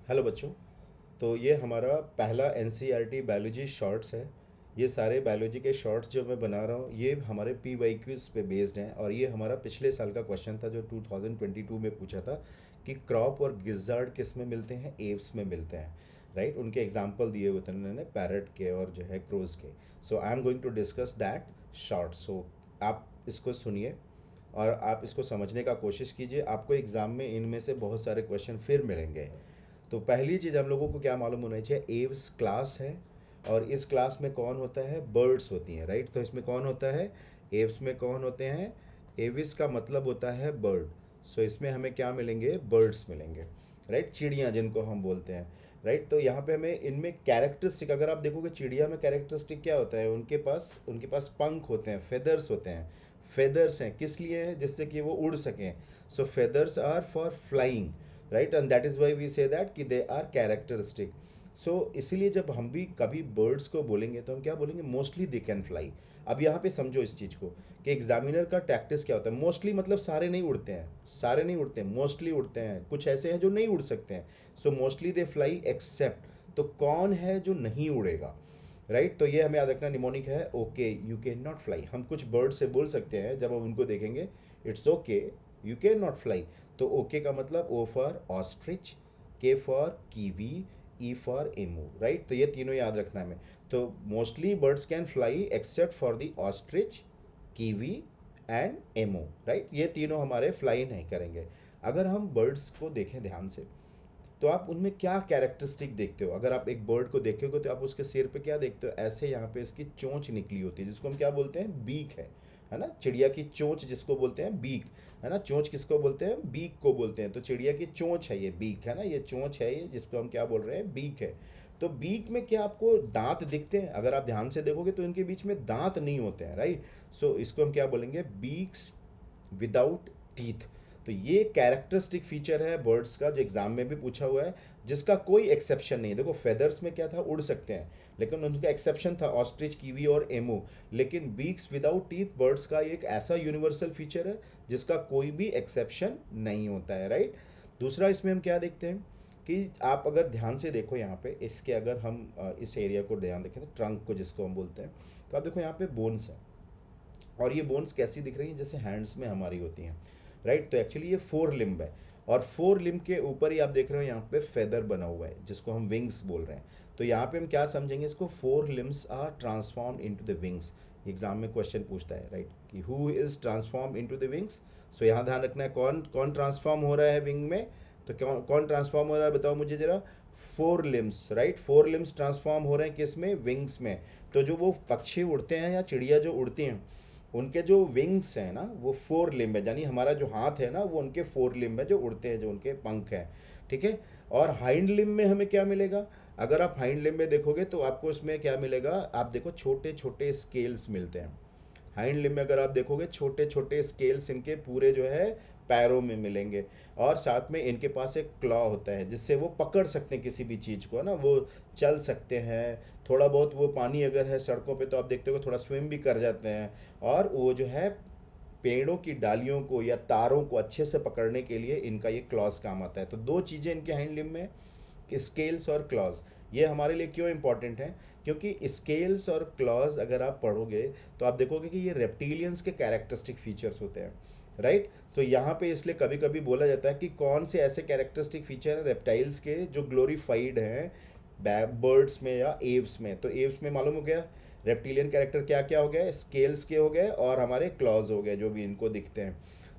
Hello बच्चों। तो ये हमारा पहला एनसीईआरटी बायोलॉजी शॉर्ट्स है। ये सारे बायोलॉजी के शॉर्ट्स जो मैं बना रहा हूँ ये हमारे पीवाईक्यूज़ पे बेस्ड हैं, और ये हमारा पिछले साल का क्वेश्चन था जो 2022 में पूछा था कि क्रॉप और गिज़ार्ड किस में मिलते हैं, एव्स में मिलते हैं। राइट, उनके एग्जाम्पल दिए हुए थे उन्होंने, पैरट के और जो है क्रोज के। So I am going to discuss that short. सो आप इसको सुनिए और आप इसको समझने का कोशिश कीजिए। आपको एग्ज़ाम में इनमें से बहुत सारे क्वेश्चन फिर मिलेंगे। तो पहली चीज़ हम लोगों को क्या मालूम होना चाहिए, एव्स क्लास है, और इस क्लास में कौन होता है, बर्ड्स होती हैं। राइट, तो इसमें कौन होता है, एव्स में कौन होते हैं, एविस का मतलब होता है बर्ड। सो इसमें हमें क्या मिलेंगे, बर्ड्स मिलेंगे। राइट, चिड़ियाँ जिनको हम बोलते हैं। राइट, तो यहाँ पे हमें इनमें कैरेक्टरिस्टिक, अगर आप देखोगे चिड़िया में कैरेक्टरिस्टिक क्या होता है, उनके पास पंख होते हैं, फेदर्स होते हैं। फेदर्स हैं किस लिए हैं, जिससे कि वो उड़ सकें। So feathers are for flying. Right, and that is why we say that कि दे आर कैरेक्टरिस्टिक। सो इसीलिए जब हम भी कभी बर्ड्स को बोलेंगे तो हम क्या बोलेंगे, मोस्टली दे कैन फ्लाई। अब यहाँ पे समझो इस चीज़ को कि एग्जामिनर का टैक्टिस क्या होता है। मोस्टली मतलब सारे नहीं उड़ते हैं, सारे नहीं उड़ते हैं, मोस्टली उड़ते हैं। कुछ ऐसे हैं जो नहीं उड़ सकते हैं। So mostly they fly except. तो कौन है जो नहीं उड़ेगा। राइट, तो ये हमें याद रखना, निमोनिक है। Okay, you can not fly. हम कुछ बर्ड से बोल सकते हैं जब हम उनको देखेंगे, it's okay, you can not fly. तो ओके का मतलब ओ फॉर ऑस्ट्रिच, के for kiwi, E for emu. Right, तो ये तीनों याद रखना है हमें। तो mostly birds can fly accept for the ostrich, kiwi and emu. Right, ये तीनों हमारे फ्लाई नहीं करेंगे। अगर हम बर्ड्स को देखें ध्यान से तो आप उनमें क्या कैरेक्टरिस्टिक देखते हो। अगर आप एक बर्ड को देखोगे तो आप उसके सिर पे क्या देखते हो, ऐसे यहाँ पे इसकी चोंच निकली होती है जिसको हम क्या बोलते हैं, बीक है ना। चिड़िया की चोंच जिसको बोलते हैं बीक, है ना। चोंच किसको बोलते हैं, बीक को बोलते हैं। तो चिड़िया की चोंच है ये, बीक है ना, ये चोंच है, ये जिसको हम क्या बोल रहे हैं, बीक है। तो बीक में क्या आपको दांत दिखते हैं, अगर आप ध्यान से देखोगे तो इनके बीच में दांत नहीं होते हैं। राइट, सो इसको हम क्या बोलेंगे, बीक्स विदाउट टीथ। तो ये कैरेक्टरिस्टिक फीचर है बर्ड्स का जो एग्जाम में भी पूछा हुआ है, जिसका कोई एक्सेप्शन नहीं है। देखो फेदर्स में क्या था, उड़ सकते हैं, लेकिन उनका एक्सेप्शन था ऑस्ट्रिच, कीवी और एमू। लेकिन बीक्स विदाउट टीथ बर्ड्स का एक ऐसा यूनिवर्सल फीचर है जिसका कोई भी एक्सेप्शन नहीं होता है। राइट, दूसरा इसमें हम क्या देखते हैं कि आप अगर ध्यान से देखो यहाँ पे, इसके अगर हम इस एरिया को ध्यान देखें तो ट्रंक को जिसको हम बोलते हैं, तो आप देखो यहाँ पे बोन्स है, और ये बोन्स कैसी दिख रही हैं, जैसे हैंड्स में हमारी होती हैं। राइट, तो एक्चुअली ये फोर लिम्ब है, और फोर लिम्ब के ऊपर ही आप देख रहे हो यहाँ पे फेदर बना हुआ है जिसको हम विंग्स बोल रहे हैं। तो यहाँ पे हम क्या समझेंगे इसको, fore limbs are transform into the wings. Exam में क्वेश्चन पूछता है, राइट, कि who is transform into the wings. So यहाँ ध्यान रखना है कौन कौन ट्रांसफॉर्म हो रहा है विंग में। तो कौन कौन ट्रांसफॉर्म हो रहा है बताओ मुझे जरा। Four limbs. Right, four limbs transform हो रहे हैं किस में, विंग्स में। तो जो वो पक्षी उड़ते हैं या चिड़िया जो उड़ती हैं, उनके जो विंग्स हैं ना वो फोर लिम्ब है, यानी हमारा जो हाथ है ना वो उनके फोर लिम्ब है जो उड़ते हैं, जो उनके पंख हैं। ठीक है, और हाइंड लिम्ब में हमें क्या मिलेगा, अगर आप हाइंड लिम्ब में देखोगे तो आपको इसमें क्या मिलेगा, आप देखो छोटे छोटे स्केल्स मिलते हैं। हाइंड लिम्ब में अगर आप देखोगे छोटे छोटे स्केल्स इनके पूरे जो है पैरों में मिलेंगे, और साथ में इनके पास एक क्लॉ होता है जिससे वो पकड़ सकते हैं किसी भी चीज़ को, है ना, वो चल सकते हैं। थोड़ा बहुत वो पानी अगर है सड़कों पे तो आप देखते हो थोड़ा स्विम भी कर जाते हैं, और वो जो है पेड़ों की डालियों को या तारों को अच्छे से पकड़ने के लिए इनका ये क्लॉज काम आता है। तो दो चीज़ें इनके हैंड लिम्ब में, स्केल्स और क्लॉज। ये हमारे लिए क्यों इंपॉर्टेंट है, क्योंकि स्केल्स और क्लॉज अगर आप पढ़ोगे तो आप देखोगे कि ये रेप्टिलियंस के कैरेक्टरिस्टिक फीचर्स होते हैं। राइट, तो यहाँ पे इसलिए कभी कभी बोला जाता है कि कौन से ऐसे कैरेक्टरिस्टिक फीचर हैं रेप्टाइल्स के जो ग्लोरीफाइड हैं बर्ड्स में या एव्स में। तो एव्स में मालूम हो गया रेप्टिलियन कैरेक्टर क्या क्या हो गया, स्केल्स के हो गए और हमारे क्लॉज हो गए जो भी इनको दिखते हैं।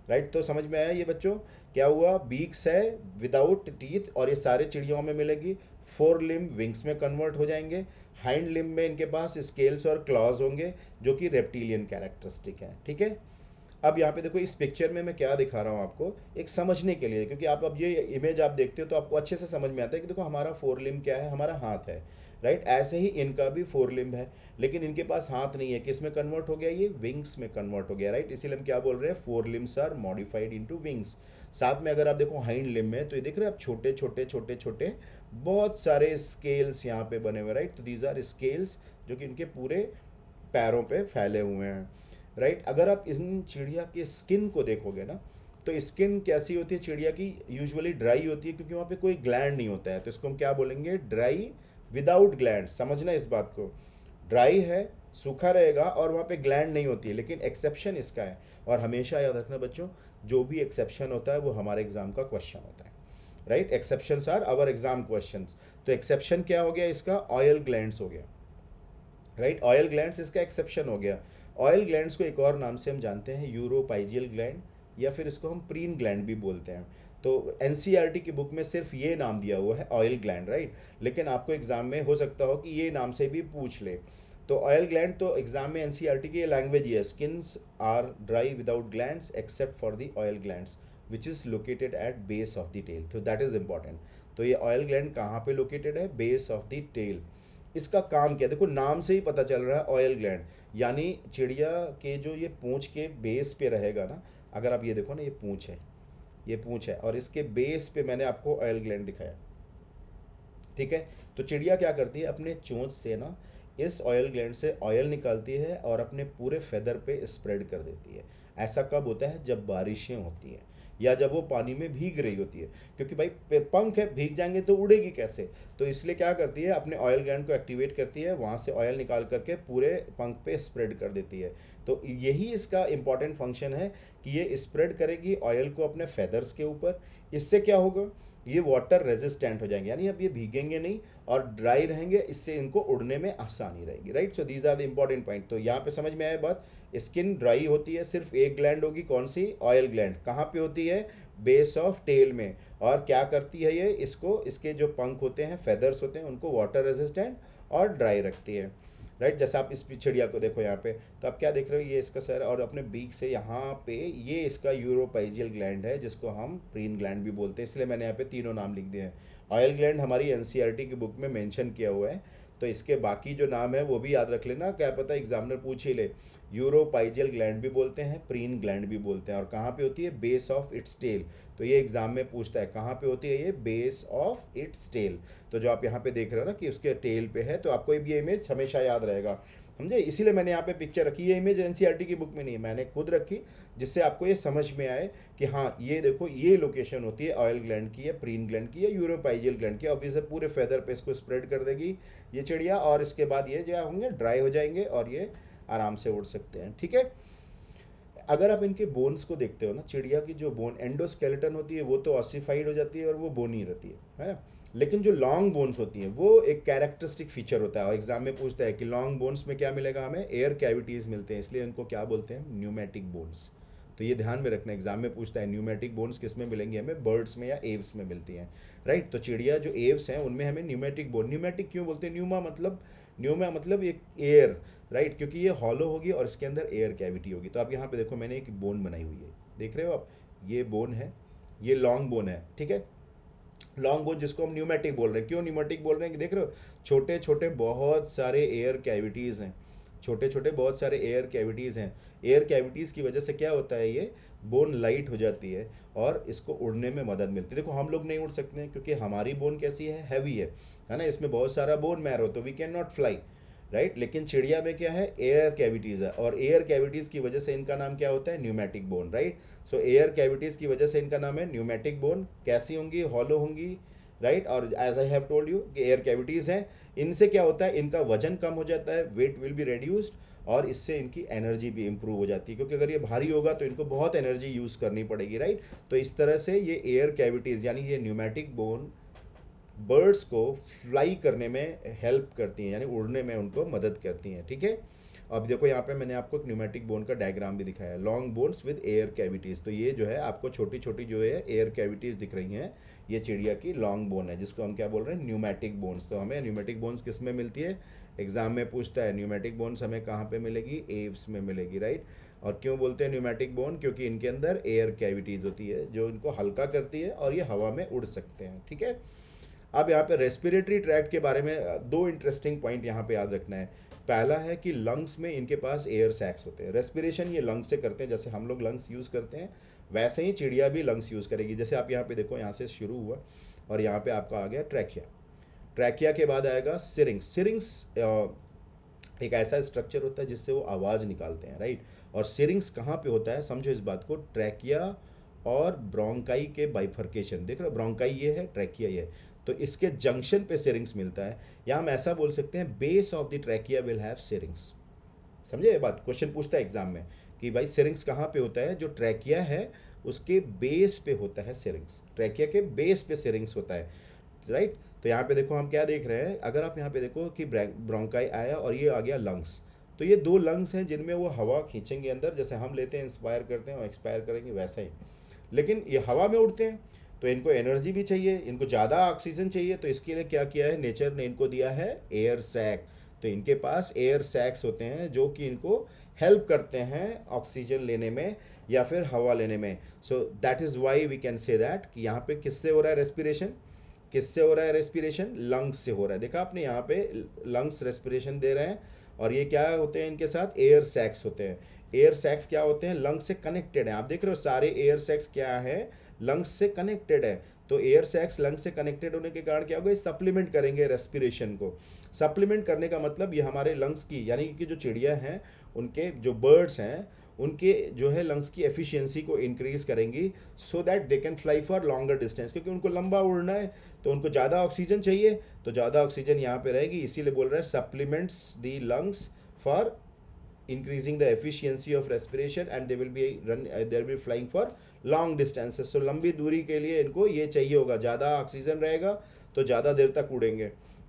राइट, तो समझ में आया ये बच्चों, क्या हुआ, बीक्स है विदाउट टीथ और ये सारे चिड़ियों में मिलेगी। फोर लिम्ब विंग्स में कन्वर्ट हो जाएंगे। हाइंड लिम्ब में इनके पास स्केल्स और क्लॉज होंगे जो कि रेप्टिलियन कैरेक्टरिस्टिक है। ठीक है, अब यहाँ पे देखो इस पिक्चर में मैं क्या दिखा रहा हूँ आपको, एक समझने के लिए, क्योंकि आप अब ये इमेज आप देखते हो तो आपको अच्छे से समझ में आता है कि देखो हमारा फोर लिम्ब क्या है, हमारा हाथ है। राइट, ऐसे ही इनका भी फोर लिम्ब है, लेकिन इनके पास हाथ नहीं है। किस में कन्वर्ट हो गया, ये विंग्स में कन्वर्ट हो गया। राइट, इसीलिए हम क्या बोल रहे हैं, four limbs are modified into wings. साथ में अगर आप देखो हाइंड लिम्ब में तो ये देख रहे हैं आप, छोटे छोटे छोटे छोटे बहुत सारे स्केल्स यहाँ पे बने हुए। राइट, तो दीज आर स्केल्स जो कि इनके पूरे पैरों पे फैले हुए हैं। राइट, अगर आप इन चिड़िया के स्किन को देखोगे ना तो स्किन कैसी होती है चिड़िया की, यूजुअली ड्राई होती है क्योंकि वहाँ पे कोई ग्लैंड नहीं होता है, तो इसको हम क्या बोलेंगे, ड्राई विदाउट ग्लैंड। समझना इस बात को, ड्राई है, सूखा रहेगा और वहाँ पे ग्लैंड नहीं होती है, लेकिन एक्सेप्शन इसका है। और हमेशा याद रखना बच्चों, जो भी एक्सेप्शन होता है वो हमारे एग्जाम का क्वेश्चन होता है, right. Exceptions are our exam questions. तो एक्सेप्शन क्या हो गया इसका, ऑयल ग्लैंड्स हो गया, राइट। ऑयल ग्लैंड्स इसका एक्सेप्शन हो गया। ऑयल ग्लैंड्स को एक और नाम से हम जानते हैं, यूरोपाइजियल ग्लैंड, या फिर इसको हम प्रीन ग्लैंड भी बोलते हैं। तो एनसीईआरटी की बुक में सिर्फ ये नाम दिया हुआ है, ऑयल ग्लैंड, राइट। लेकिन आपको एग्जाम में हो सकता हो कि ये नाम से भी पूछ ले। तो ऑयल ग्लैंड तो एग्जाम में एनसीईआरटी की लैंग्वेज ही है, skins are dry without glands except for the oil glands which is located at base of the tail. तो दैट इज़ इंपॉर्टेंट। तो ये ऑयल ग्लैंड कहाँ पे लोकेटेड है, बेस ऑफ द टेल। इसका काम क्या है, देखो नाम से ही पता चल रहा है ऑयल ग्लैंड, यानी चिड़िया के जो ये पूंछ के बेस पे रहेगा ना, अगर आप ये देखो ना, ये पूंछ है, ये पूंछ है और इसके बेस पे मैंने आपको ऑयल ग्लैंड दिखाया, ठीक है। तो चिड़िया क्या करती है, अपने चोंच से ना इस ऑयल ग्लैंड से ऑयल निकालती है और अपने पूरे फेदर पे स्प्रेड कर देती है। ऐसा कब होता है, जब बारिशें होती हैं या जब वो पानी में भीग रही होती है, क्योंकि भाई पंख है, भीग जाएंगे तो उड़ेगी कैसे। तो इसलिए क्या करती है, अपने ऑयल ग्लैंड को एक्टिवेट करती है, वहाँ से ऑयल निकाल करके पूरे पंख पे स्प्रेड कर देती है। तो यही इसका इंपॉर्टेंट फंक्शन है कि ये स्प्रेड करेगी ऑयल को अपने फेदर्स के ऊपर। इससे क्या होगा, ये वाटर रेजिस्टेंट हो जाएंगे, यानी अब ये भीगेंगे नहीं और ड्राई रहेंगे, इससे इनको उड़ने में आसानी रहेगी, right. So these are the important point. तो यहाँ पे समझ में आया बात, स्किन ड्राई होती है, सिर्फ एक ग्लैंड होगी, कौन सी, ऑयल ग्लैंड। कहाँ पे होती है, बेस ऑफ टेल में। और क्या करती है ये, इसको, इसके जो पंख होते हैं, फेदर्स होते हैं, उनको वाटर रेजिस्टेंट और ड्राई रखती है, राइट। जैसे आप इस चिड़िया को देखो यहाँ पे, तो आप क्या देख रहे हो, ये इसका सर और अपने बीक से यहाँ पे ये इसका यूरोपाइजियल ग्लैंड है, जिसको हम प्रीन ग्लैंड भी बोलते हैं, इसलिए मैंने यहाँ पे तीनों नाम लिख दिए हैं। ऑयल ग्लैंड हमारी एनसीईआरटी की बुक में मेंशन किया हुआ है, तो इसके बाकी जो नाम है वो भी याद रख लेना, क्या पता एग्जामिनर पूछ ही ले। यूरोपाइजियल ग्लैंड भी बोलते हैं, प्रीन ग्लैंड भी बोलते हैं, और कहाँ पे होती है, बेस ऑफ इट्स टेल। तो ये एग्जाम में पूछता है कहाँ पे होती है ये, बेस ऑफ इट्स टेल। तो जो आप यहाँ पे देख रहे हो ना कि उसके टेल पे है, तो आपको ये इमेज हमेशा याद रहेगा, समझे। इसीलिए मैंने यहाँ पे पिक्चर रखी, ये इमेज एनसीईआरटी की बुक में नहीं है, मैंने खुद रखी, जिससे आपको ये समझ में आए कि हाँ ये देखो ये लोकेशन होती है ऑयल ग्लैंड की, है प्रीन ग्लैंड की, है यूरोपाइजियल ग्लैंड की। अब इसे पूरे फेदर पे इसको स्प्रेड कर देगी ये चिड़िया, और इसके बाद ये जो होंगे ड्राई हो जाएंगे और ये आराम से उड़ सकते हैं, ठीक है। अगर आप इनके बोन्स को देखते हो ना, चिड़िया की जो बोन एंडोस्केलेटन होती है वो तो ऑसिफाइड हो जाती है और वो बोनी रहती है ना। लेकिन जो लॉन्ग बोन्स होती हैं वो एक कैरेक्टरिस्टिक फीचर होता है, और एग्जाम में पूछता है कि लॉन्ग बोन्स में क्या मिलेगा, हमें एयर कैविटीज़ मिलते हैं, इसलिए इनको क्या बोलते हैं, न्यूमेटिक बोन्स। तो ये ध्यान में रखना, एग्जाम में पूछता है न्यूमेटिक बोन्स किस में मिलेंगी, हमें बर्ड्स में या एव्स में मिलती हैं, राइट। तो चिड़िया जो एव्स हैं उनमें हमें न्यूमेटिक बोन, न्यूमेटिक क्यों बोलते हैं, न्यूमा मतलब एक एयर, राइट, क्योंकि ये हॉलो होगी और इसके अंदर एयर कैविटी होगी। तो आप यहाँ पे देखो मैंने एक बोन बनाई हुई है, देख रहे हो आप, ये बोन है, ये लॉन्ग बोन है, ठीक है। लॉन्ग बोन जिसको हम न्यूमेटिक बोल रहे हैं, क्यों न्यूमेटिक बोल रहे हैं कि देख रहे हो छोटे छोटे बहुत सारे एयर कैविटीज़ हैं, छोटे छोटे बहुत सारे एयर कैविटीज़ हैं। एयर कैविटीज़ की वजह से क्या होता है, ये बोन लाइट हो जाती है और इसको उड़ने में मदद मिलती है। देखो हम लोग नहीं उड़ सकते हैं क्योंकि हमारी बोन कैसी है, हैवी है ना, इसमें बहुत सारा बोन मैरो, तो we can not fly, right. लेकिन चिड़िया में क्या है, एयर कैविटीज़ है, और एयर कैविटीज़ की वजह से इनका नाम क्या होता है, न्यूमेटिक बोन, राइट। सो एयर कैविटीज़ की वजह से इनका नाम है न्यूमेटिक बोन। कैसी होंगी, हॉलो होंगी, राइट। और as I have told you कि एयर कैविटीज़ हैं, इनसे क्या होता है, इनका वजन कम हो जाता है, वेट विल बी रेड्यूस्ड, और इससे इनकी एनर्जी भी इंप्रूव हो जाती है, क्योंकि अगर ये भारी होगा तो इनको बहुत एनर्जी यूज़ करनी पड़ेगी, राइट। तो इस तरह से ये एयर कैविटीज़ यानी ये न्यूमेटिक बोन बर्ड्स को फ्लाई करने में हेल्प करती हैं, यानी उड़ने में उनको मदद करती हैं, ठीक है। अब देखो यहाँ पे मैंने आपको एक न्यूमेटिक बोन का डायग्राम भी दिखाया है, long bones with air cavities. तो ये जो है आपको छोटी छोटी जो है एयर कैविटीज़ दिख रही हैं, ये चिड़िया की लॉन्ग बोन है, जिसको हम क्या बोल रहे हैं, न्यूमेटिक बोन्स। तो हमें न्यूमेटिक बोन्स किस में मिलती है, एग्जाम में पूछता है न्यूमेटिक बोन्स हमें कहाँ पे मिलेगी, एव्स में मिलेगी, राइट। और क्यों बोलते हैं न्यूमेटिक बोन, क्योंकि इनके अंदर एयर कैविटीज़ होती है जो इनको हल्का करती है और ये हवा में उड़ सकते हैं, ठीक है। अब यहाँ पे रेस्पिरेटरी ट्रैक्ट के बारे में दो इंटरेस्टिंग पॉइंट यहाँ पे याद रखना है। पहला है कि लंग्स में इनके पास एयर सैक्स होते हैं, रेस्पिरेशन ये लंग्स से करते हैं, जैसे हम लोग लंग्स यूज़ करते हैं वैसे ही चिड़िया भी लंग्स यूज़ करेगी। जैसे आप यहाँ पे देखो, यहाँ से शुरू हुआ और यहाँ पे आपका आ गया ट्रैकिया, ट्रैकिया के बाद आएगा सिरिंग्स। सिरिंग्स एक ऐसा स्ट्रक्चर होता है जिससे वो आवाज़ निकालते हैं, राइट। और सिरिंग्स कहाँ पे होता है, समझो इस बात को, ट्रैकिया और ब्रोंकाई के बाइफर्केशन, देख रहे हो, ब्रोंकाई ये है, ट्रैकिया ये है, तो इसके जंक्शन पे सिरिंक्स मिलता है। या हम ऐसा बोल सकते हैं base of the trachea will have सिरिंक्स। समझे ये बात, क्वेश्चन पूछता है एग्जाम में कि भाई सिरिंक्स कहाँ पे होता है, जो ट्रैकिया है उसके बेस पे होता है सिरिंक्स, ट्रैकिया के बेस पे सिरिंक्स होता है, राइट। तो यहाँ पे देखो हम क्या देख रहे हैं, अगर आप यहाँ पे देखो कि ब्रोंकाई आया और ये आ गया लंग्स, तो ये दो लंग्स हैं जिनमें वो हवा खींचेंगे अंदर, जैसे हम लेते हैं इंस्पायर करते हैं और एक्सपायर करेंगे वैसा ही, लेकिन ये हवा में उड़ते हैं तो इनको एनर्जी भी चाहिए, इनको ज़्यादा ऑक्सीजन चाहिए, तो इसके लिए क्या किया है नेचर ने, इनको दिया है एयर सैक। तो इनके पास एयर सैक्स होते हैं जो कि इनको हेल्प करते हैं ऑक्सीजन लेने में या फिर हवा लेने में। So that is why we can say that कि यहाँ पे किससे हो रहा है रेस्पिरेशन, किससे हो रहा है रेस्पिरेशन, लंग्स से हो रहा है। देखा आपने यहाँ पे लंग्स रेस्पिरेशन दे रहे हैं, और ये क्या होते हैं इनके साथ, एयर सैक्स होते हैं। एयर सैक्स क्या होते हैं, लंग्स से कनेक्टेड हैं, आप देख रहे हो सारे एयर सैक्स क्या है, लंग्स से कनेक्टेड है। तो एयर सैक्स लंग्स से कनेक्टेड होने के कारण क्या होगा, सप्लीमेंट करेंगे रेस्पिरेशन को। सप्लीमेंट करने का मतलब ये हमारे लंग्स की, यानी कि जो चिड़िया हैं उनके जो बर्ड्स हैं उनके जो है लंग्स की एफिशिएंसी को इंक्रीज करेंगी, so that they can fly for longer distance, क्योंकि उनको लंबा उड़ना है तो उनको ज़्यादा ऑक्सीजन चाहिए, तो ज़्यादा ऑक्सीजन यहाँ पे रहेगी, इसीलिए बोल रहा है supplements the lungs for increasing the efficiency of respiration and they will be they will be flying for long distances। so लंबी दूरी के लिए इनको ये चाहिए होगा, ज़्यादा ऑक्सीजन रहेगा तो ज़्यादा देर तक उड़ेंगे,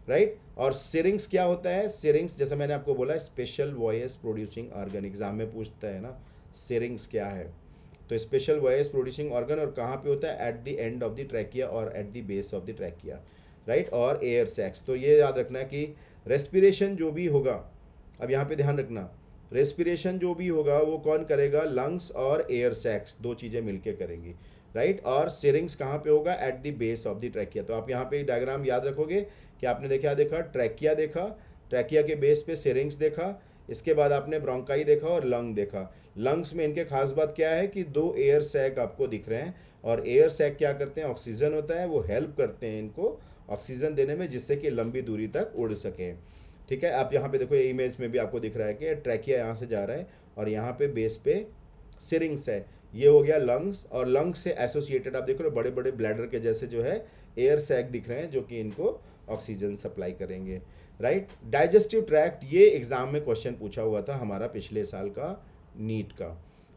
राइट। और सिरिंग्स क्या होता है, सिरिंग्स जैसे मैंने आपको बोला special voice producing organ, exam में पूछता है ना सिरिंग्स क्या है, तो स्पेशल वॉइस प्रोड्यूसिंग ऑर्गन, और कहाँ पे होता है, at the end of the trachea और at the base of the trachea, right. और एयर सैक्स, तो ये याद रखना कि रेस्पिरेशन जो भी होगा, अब यहाँ पे ध्यान रखना, रेस्पिरेशन जो भी होगा वो कौन करेगा, लंग्स और एयर सैक्स दो चीज़ें मिलके करेंगी, राइट। और सिरिंग्स कहाँ पे होगा, eight the base of the trachea. तो आप यहाँ पे डायग्राम याद रखोगे कि आपने देखा ट्रैकिया देखा, ट्रैकिया के बेस पे सिरिंग्स देखा, इसके बाद आपने ब्रोंकाई देखा और लंग देखा। लंग्स में इनके खास बात क्या है कि दो एयर सैक आपको दिख रहे हैं, और एयर सैक क्या करते हैं, ऑक्सीजन होता है, वो हेल्प करते हैं इनको ऑक्सीजन देने में, जिससे कि लंबी दूरी तक उड़ सकें, ठीक है। आप यहाँ पे देखो, ये इमेज में भी आपको दिख रहा है कि ट्रैकिया यहाँ से जा रहा है और यहाँ पे बेस पे सिरिंग्स है, ये हो गया लंग्स, और लंग्स से एसोसिएटेड आप देख रहे हो बड़े बड़े ब्लैडर के जैसे जो है एयर सैक दिख रहे हैं जो कि इनको ऑक्सीजन सप्लाई करेंगे, राइट। डाइजेस्टिव ट्रैक्ट, ये एग्जाम में क्वेश्चन पूछा हुआ था हमारा पिछले साल का नीट का,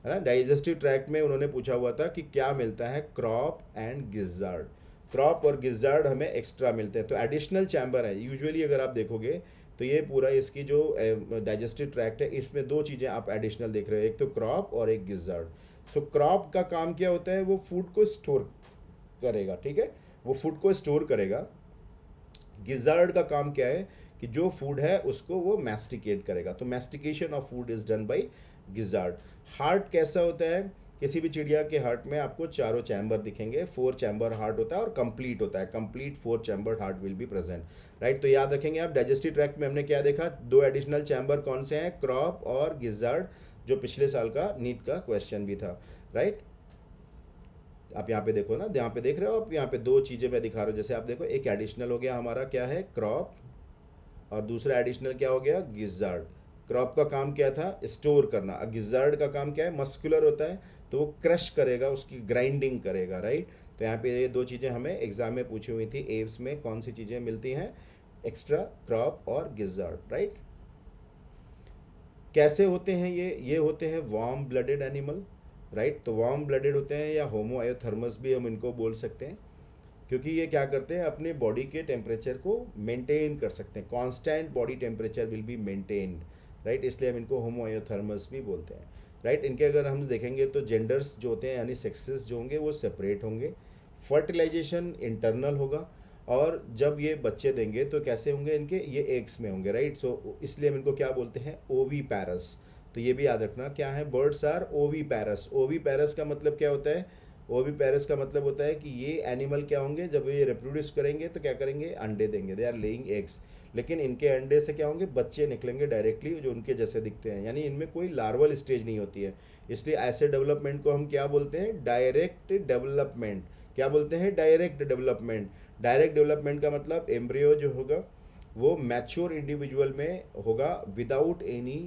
है ना। डाइजेस्टिव ट्रैक्ट में उन्होंने पूछा हुआ था कि क्या मिलता है, क्रॉप एंड गिजार्ड। क्रॉप और गिजार्ड हमें एक्स्ट्रा मिलते हैं, तो एडिशनल चैम्बर है यूजुअली, अगर आप देखोगे तो ये पूरा इसकी जो डाइजेस्टिव ट्रैक्ट है इसमें दो चीज़ें आप एडिशनल देख रहे हो, एक तो क्रॉप और एक गिजार्ड। सो क्रॉप का काम क्या होता है, वो फूड को स्टोर करेगा, ठीक है, वो फूड को स्टोर करेगा। गिजार्ड का काम क्या है कि जो फूड है उसको वो मैस्टिकेट करेगा, तो mastication of food is done by gizzard. Heart कैसा होता है, किसी भी चिड़िया के हार्ट में आपको चारों चैम्बर दिखेंगे, 4 चैम्बर हार्ट होता है और कंप्लीट होता है, complete 4 chamber heart will be present, right. तो याद रखेंगे आप, डाइजेस्टिव ट्रैक्ट में हमने क्या देखा, दो एडिशनल चैम्बर कौन से हैं, क्रॉप और गिजार्ड, जो पिछले साल का नीट का क्वेश्चन भी था, राइट। आप यहाँ पे देखो ना, यहाँ पे देख रहे हो आप, यहाँ पे दो चीज़ें मैं दिखा रहा हूँ, जैसे आप देखो एक एडिशनल हो गया हमारा क्या है, क्रॉप, और दूसरा एडिशनल क्या हो गया, गिजार्ड। क्रॉप का काम क्या था, स्टोर करना, गिजार्ड का काम क्या है, मस्कुलर होता है, तो वो क्रश करेगा, उसकी ग्राइंडिंग करेगा, राइट। तो यहाँ पे ये दो चीज़ें हमें एग्जाम में पूछी हुई थी, एब्स में कौन सी चीज़ें मिलती हैं एक्स्ट्रा, क्रॉप और गिजार्ड, राइट। कैसे होते हैं ये होते हैं वार्म ब्लडेड एनिमल, राइट। तो वार्म ब्लडेड होते हैं या होमो आयोथर्मस भी हम इनको बोल सकते हैं, क्योंकि ये क्या करते हैं, अपने बॉडी के टेम्परेचर को मेंटेन कर सकते हैं, constant body temperature will be maintained, right, इसलिए हम इनको होमोआयोथर्मस भी बोलते हैं, राइट। इनके अगर हम देखेंगे तो जेंडर्स जो होते हैं यानी सेक्सेस जो होंगे वो सेपरेट होंगे, फर्टिलाइजेशन इंटरनल होगा, और जब ये बच्चे देंगे तो कैसे होंगे, इनके ये एग्स में होंगे, राइट। सो इसलिए हम इनको क्या बोलते हैं, ओवी पैरस। तो ये भी याद रखना क्या है, बर्ड्स आर ओवी पैरस। ओवी पैरस का मतलब क्या होता है, ओवी पैरस का मतलब होता है कि ये एनिमल क्या होंगे, जब ये रिप्रोड्यूस करेंगे तो क्या करेंगे, अंडे देंगे, दे आर लेइंग एग्स, लेकिन इनके अंडे से क्या होंगे, बच्चे निकलेंगे डायरेक्टली जो उनके जैसे दिखते हैं, यानी इनमें कोई लार्वल स्टेज नहीं होती है, इसलिए ऐसे डेवलपमेंट को हम क्या बोलते हैं, डायरेक्ट डेवलपमेंट। क्या बोलते हैं, डायरेक्ट डेवलपमेंट। डायरेक्ट डेवलपमेंट का मतलब एम्ब्रियो जो होगा वो मैच्योर इंडिविजुअल में होगा without any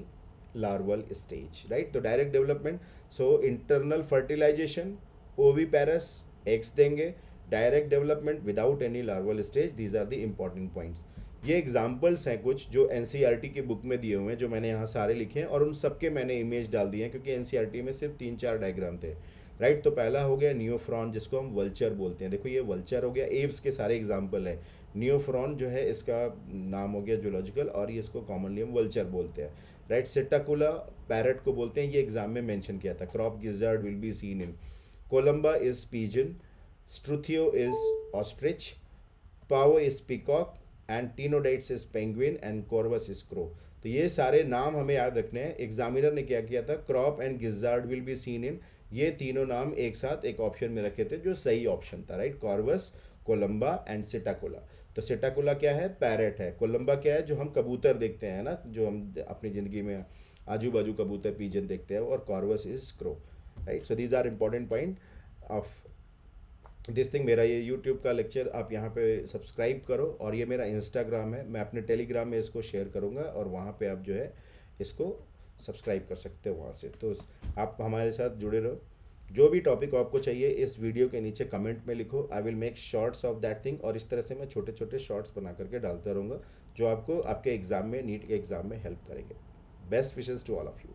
larval stage, right. तो direct development, so internal fertilization, oviparous eggs देंगे, direct development without any larval stage, these are the important points. ये एग्जाम्पल्स हैं कुछ जो एनसीईआरटी की बुक में दिए हुए हैं, जो मैंने यहाँ सारे लिखे हैं और उन सबके मैंने इमेज डाल दिए हैं क्योंकि एनसीईआरटी में सिर्फ 3-4 डायग्राम थे, राइट। तो पहला हो गया नियोफ्रॉन, जिसको हम वल्चर बोलते हैं। देखो ये वल्चर हो गया, एव्स के सारे एग्जाम्पल है। नियोफ्रॉन जो है इसका नाम हो गया जूलॉजिकल, और ये इसको कॉमनली हम वल्चर बोलते हैं, राइट। सिटाकुला पैरट को बोलते हैं, ये एग्जाम में मेंशन किया था। Crop gizzard will be seen in Columba is pigeon, Struthio is ostrich, Pavo is peacock and Aptenodytes is penguin and Corvus is crow. तो ये सारे नाम हमें याद रखने हैं। एग्जामिनर ने क्या किया था, crop and gizzard will be seen इन, ये तीनों नाम एक साथ एक ऑप्शन में रखे थे जो सही ऑप्शन था, right. Corvus, Columba and Psittacula. तो सिटाकुला क्या है, पैरेट है। कोलंबा क्या है, जो हम कबूतर देखते हैं ना, जो हम अपनी ज़िंदगी में आजू बाजू कबूतर पीजन देखते हैं। और Corvus is crow, right. So these are important point of this thing. मेरा ये यूट्यूब का लेक्चर आप यहाँ पे सब्सक्राइब करो, और ये मेरा इंस्टाग्राम है, मैं अपने टेलीग्राम में इसको शेयर करूँगा, और वहाँ पे आप जो है इसको सब्सक्राइब कर सकते हो वहाँ से। तो आप हमारे साथ जुड़े रहो। जो भी टॉपिक आपको चाहिए इस वीडियो के नीचे कमेंट में लिखो, I will make shorts of that thing, और इस तरह से मैं छोटे छोटे शॉर्ट्स बना करके डालता रहूँगा जो आपको आपके एग्ज़ाम में, नीट के एग्ज़ाम में हेल्प करेंगे। Best wishes to all of you.